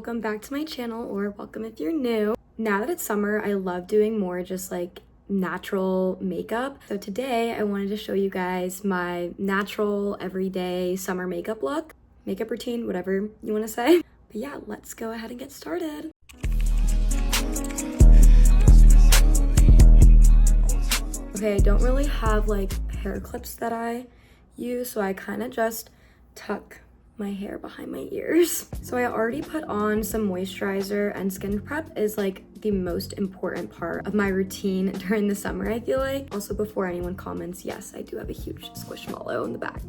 welcome back to my channel, or welcome if you're new. Now that it's summer, I love doing more just like natural makeup. So today I wanted to show you guys my natural everyday summer makeup look, makeup routine, whatever you want to say. But yeah, let's go ahead and get started. Okay, I don't really have like hair clips that I use, so I kind of just tuck my hair behind my ears. So I already put on some moisturizer, and skin prep is like the most important part of my routine during the summer, I feel like. Also, before anyone comments, yes, I do have a huge squishmallow in the back.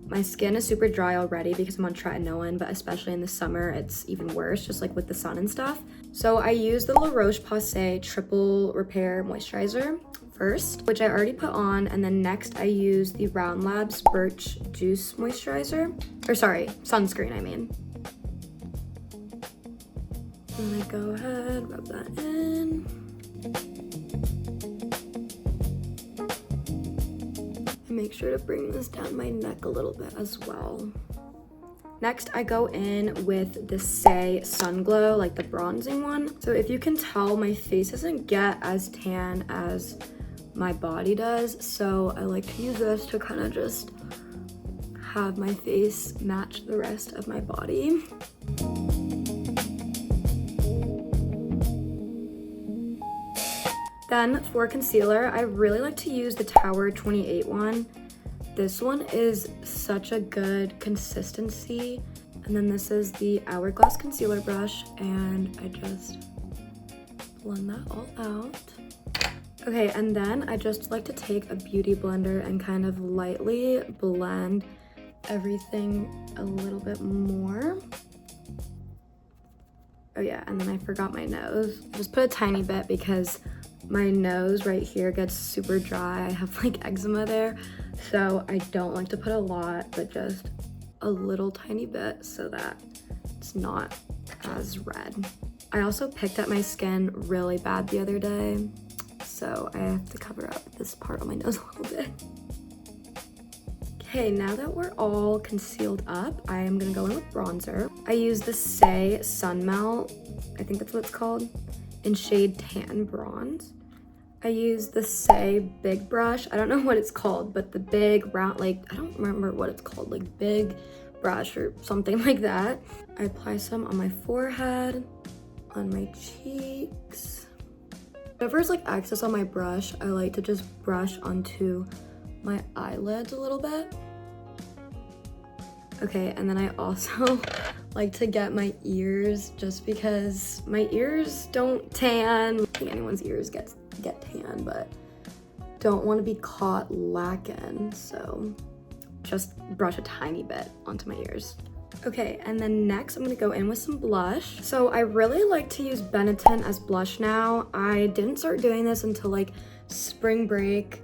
My skin is super dry already because I'm on tretinoin, but especially in the summer, it's even worse, just like with the sun and stuff. So I use the La Roche-Posay Triple Repair Moisturizer first, which I already put on, and then next I use the Round Labs Birch Juice Moisturizer, or sorry, sunscreen I mean. And I go ahead, rub that in. And make sure to bring this down my neck a little bit as well. Next, I go in with the Saie Sun Glow, like the bronzing one. So if you can tell, my face doesn't get as tan as my body does, so I like to use this to kind of just have my face match the rest of my body. Then for concealer, I really like to use the Tower 28 one. This one is such a good consistency. And then this is the Hourglass concealer brush, and I just blend that all out. Okay, and then I just like to take a beauty blender and kind of lightly blend everything a little bit more. Oh yeah, and then I forgot my nose. Just put a tiny bit because my nose right here gets super dry. I have like eczema there, so I don't like to put a lot, but just a little tiny bit so that it's not as red. I also picked at my skin really bad the other day, so I have to cover up this part on my nose a little bit. Okay, now that we're all concealed up, I am gonna go in with bronzer. I use the Saie Sun Melt, I think that's what it's called, in shade Tan Bronze. I use the Saie Big Brush. I don't know what it's called, but the big round, like, I don't remember what it's called, like big brush or something like that. I apply some on my forehead, on my cheeks. Whenever it's like excess on my brush, I like to just brush onto my eyelids a little bit. Okay, and then I also like to get my ears, just because my ears don't tan. I don't think anyone's ears get tan, but don't want to be caught lacking, so just brush a tiny bit onto my ears. Okay, and then next I'm gonna go in with some blush. So I really like to use Benetton as blush now. I didn't start doing this until like spring break.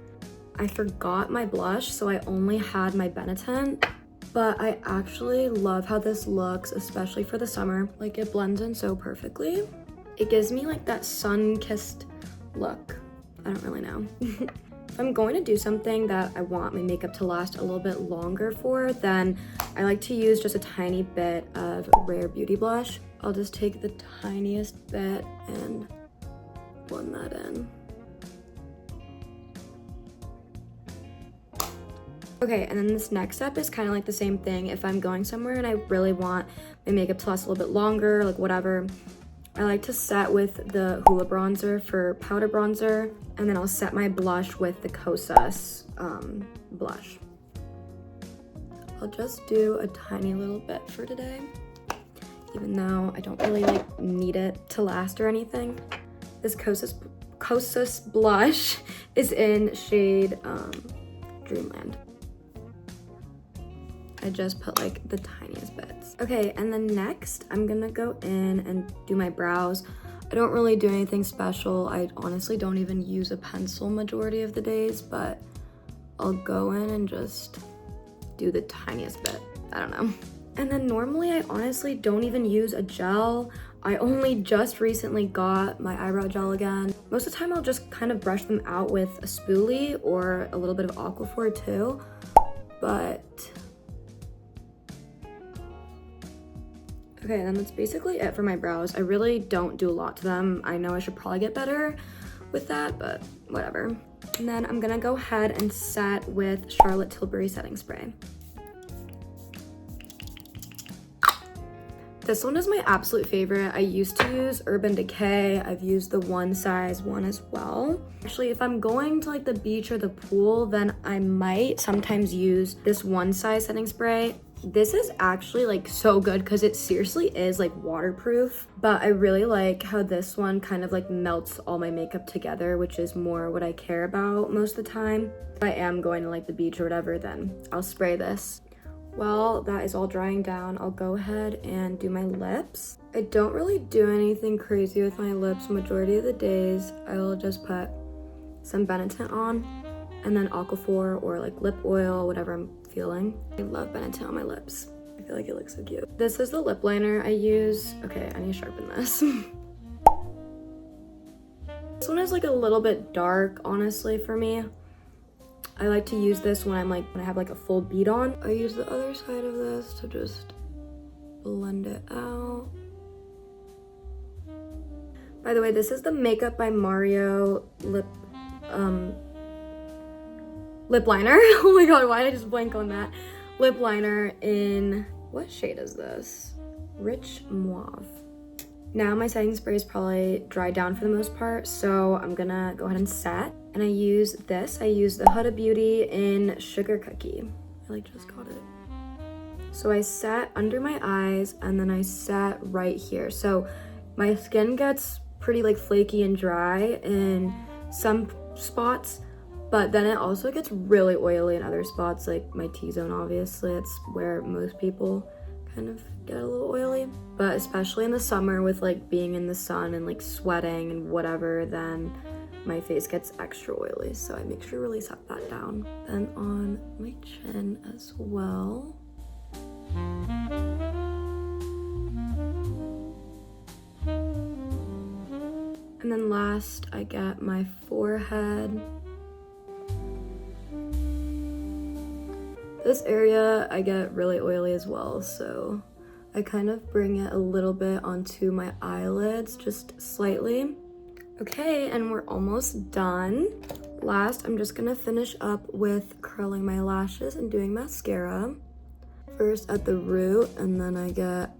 I forgot my blush, so I only had my Benetton, but I actually love how this looks, especially for the summer. Like, it blends in so perfectly. It gives me like that sun-kissed look. I don't really know. If I'm going to do something that I want my makeup to last a little bit longer for, then I like to use just a tiny bit of Rare Beauty blush. I'll just take the tiniest bit and blend that in. Okay, and then this next step is kind of like the same thing. If I'm going somewhere and I really want my makeup to last a little bit longer, like whatever, I like to set with the Hoola bronzer for powder bronzer, and then I'll set my blush with the Kosas blush. I'll just do a tiny little bit for today, even though I don't really like need it to last or anything. This Kosas blush is in shade Dreamland. I just put like the tiniest bits. Okay, and then next I'm gonna go in and do my brows. I don't really do anything special. I honestly don't even use a pencil majority of the days, but I'll go in and just do the tiniest bit. I don't know. And then normally I honestly don't even use a gel. I only just recently got my eyebrow gel again. Most of the time I'll just kind of brush them out with a spoolie or a little bit of Aquaphor too, but Okay, then that's basically it for my brows. I really don't do a lot to them. I know I should probably get better with that, but whatever. And then I'm gonna go ahead and set with Charlotte Tilbury setting spray. This one is my absolute favorite. I used to use Urban Decay. I've used the One Size one as well. Actually, if I'm going to like the beach or the pool, then I might sometimes use this One Size setting spray. This is actually like so good because it seriously is like waterproof, but I really like how this one kind of like melts all my makeup together, which is more what I care about most of the time. If I am going to like the beach or whatever, then I'll spray this. While that is all drying down, I'll go ahead and do my lips. I don't really do anything crazy with my lips. Majority of the days, I will just put some Benetint on and then Aquaphor or like lip oil, whatever I'm feeling. I love Benetint on my lips. I feel like it looks so cute. This is the lip liner I use. Okay, I need to sharpen this. This one is like a little bit dark, honestly, for me. I like to use this when I have like a full bead on. I use the other side of this to just blend it out. By the way, this is the Makeup by Mario lip liner. Oh my god, why did I just blank on that? Lip liner in, what shade is this? Rich Mauve. Now my setting spray is probably dried down for the most part, so I'm gonna go ahead and set. And I use this. I use the Huda Beauty in Sugar Cookie. I like just got it. So I set under my eyes and then I set right here. So my skin gets pretty like flaky and dry in some spots, but then it also gets really oily in other spots, like my T-zone, obviously. It's where most people kind of get a little oily. But especially in the summer with like being in the sun and like sweating and whatever, then my face gets extra oily, so I make sure to really set that down. Then on my chin as well. And then last, I get my forehead. This area, I get really oily as well, so I kind of bring it a little bit onto my eyelids, just slightly. Okay, and we're almost done. Last, I'm just gonna finish up with curling my lashes and doing mascara. First at the root, and then I get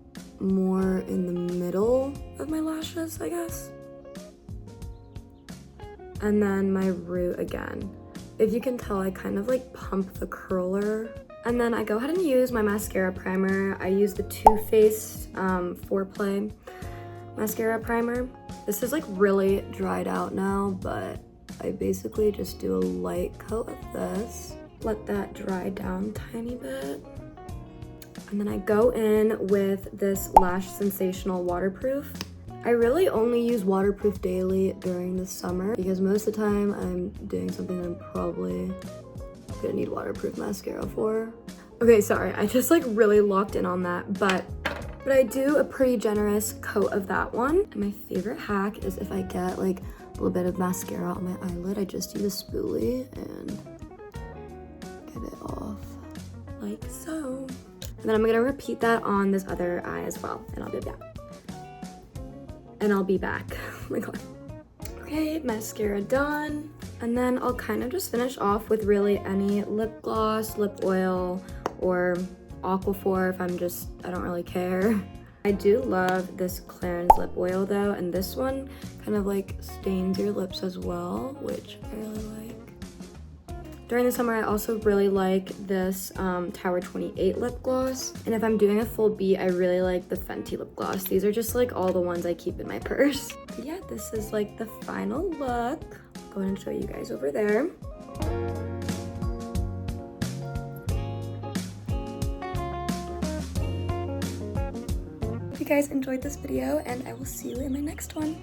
more in the middle of my lashes, I guess. And then my root again. If you can tell, I kind of like pump the curler. And then I go ahead and use my mascara primer. I use the Too Faced Foreplay mascara primer. This is like really dried out now, but I basically just do a light coat of this. Let that dry down a tiny bit. And then I go in with this Lash Sensational Waterproof. I really only use waterproof daily during the summer because most of the time I'm doing something that I'm probably gonna need waterproof mascara for. Okay, sorry, I just like really locked in on that, but I do a pretty generous coat of that one. And my favorite hack is if I get like a little bit of mascara on my eyelid, I just use a spoolie and get it off like so. And then I'm gonna repeat that on this other eye as well, and I'll be back. Oh my god. Okay, mascara done. And then I'll kind of just finish off with really any lip gloss, lip oil, or Aquaphor if I don't really care. I do love this Clarins lip oil though, and this one kind of like stains your lips as well, which I really like. During the summer, I also really like this Tower 28 lip gloss. And if I'm doing a full beat, I really like the Fenty lip gloss. These are just like all the ones I keep in my purse. But yeah, this is like the final look. I'll go ahead and show you guys over there. If you guys enjoyed this video, and I will see you in my next one.